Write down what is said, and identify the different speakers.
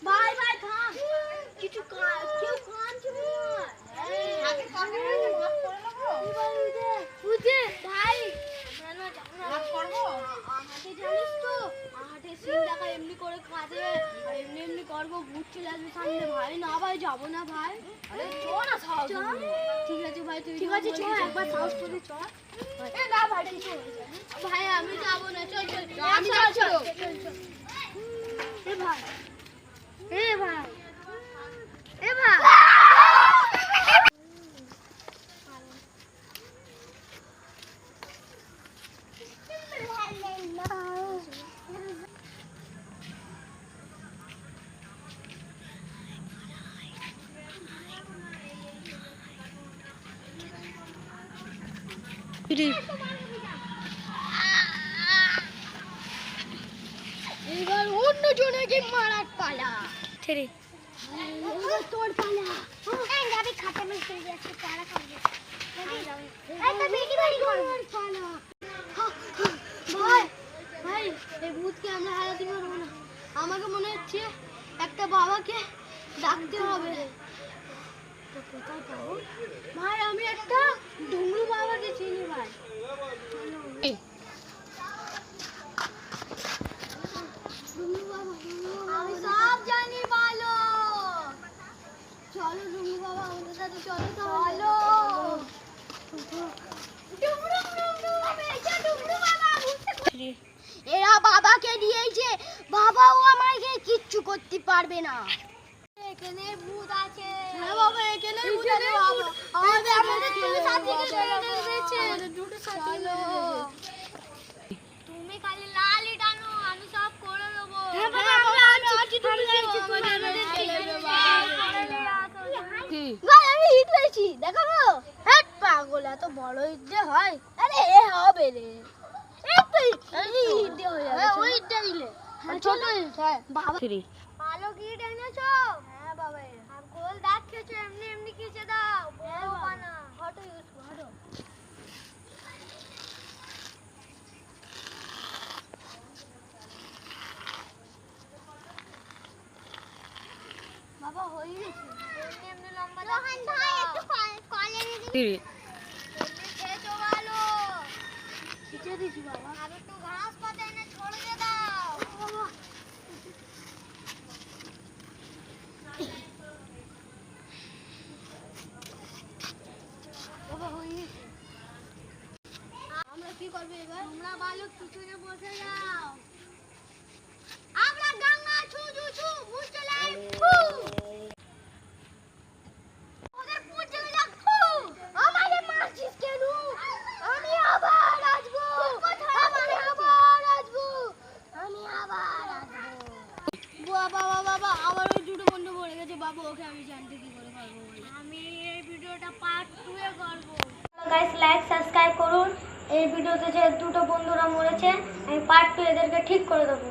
Speaker 1: ভাই ভাই থাম, কিছু কেউ কাঁদছে বুঝে ভাই হাটে জানিস তো, হাটে সিং টাকা এমনি করে কাঁদে, এমনি এমনি করবো, ভূত চলে আসবে সামনে। ভাই না ভাই যাবো না ভাই। আরে চ না সাহস, ঠিক আছে ভাই তুই ঠিক আছে চ, একবার সাহস করে চ। না ভাই কিছু ভাই আমি যাবো না, চল চল আমি যাচ্ছি। এ ভাই এ ভাই এ ভাই এবার অন্য জনকে মারার পালা। ছেড়ে তোর পালা। যাবি খাতে মে চলে যাচ্ছে, পালা খাবি। এই তো বেটি বাড়ি কর পালা। ভাই ভাই এই ভূতকে আমরা হারাতে পারবো না। আমাকে মনে হচ্ছে একটা বাবাকে ডাকতে হবে। তো কোথায় পাবো ভাই? আমি একটা ডুমরু বাবাকে চিনি ভাই। আমি সব জানি বলো। চলো ডুমরু বাবা আমাদের সাথে চলো। চলো এরা বাবাকে দিয়েছে, বাবাও আমাকে কিচ্ছু করতে পারবে না। এখানে ভূত আছে। হ্যাঁ বাবা এখানে ভূত আছে বাবা। আমাদের তুমি সাথে গেছে দুটো সাথে। তুমি খালি লালি টানো, আমি সব করে দেব। হ্যাঁ বাবা আমরা আছি, তুমি যাচ্ছি কোন আমাদের ভাই আমি হিট পেয়েছি, দেখাবো? হ্যাঁ পাগল, এত বড় হিট দিয়ে হয়? আরে এ হবে রে, একটু হিট দিয়ে হয়ে যাবে। ওই হিটটা দিলে ছোট হিট। হ্যাঁ বাবা ভালো গিট এনেছো? হ্যাঁ বাবা। আর গোল দাগ খেয়েছো, এমনি এমনি খিচে দাও, বড় বানা। হটো ইউজ করো। বাবা হয়ে গেছে, এমনি এমনি লম্বা দাগ। রোহন ভাই একটু কলে দিদি। খেয়েছো ভালো খিচে দিছি বাবা। আর একটু ঘাস পাতা এনে ছড়িয়ে দাও বাবা। আমরা কি করবো এবার? তোমরা বালক পিছনে বসে যাও। আমরা গঙ্গা ছু ছু ছু ভূত চলে ফু। ওদের ভূত চলে যাক ফু। আমারে মারছিস কেন? আমি আবার আসবো। আমি আবার আসবো। বাবা বাবা আমার ওই দুটো বন্ধু মরে গেছে বাবা, ওকে আমি জানতে কি করে পারবো? আমি এই ভিডিওটা পার্ট 2 এ করব। গাইস লাইক সাবস্ক্রাইব করুন। এই ভিডিওতে যে দুটো বন্ধুরা মরেছে আমি পার্ট 2 এদেরকে ঠিক করে দেবো।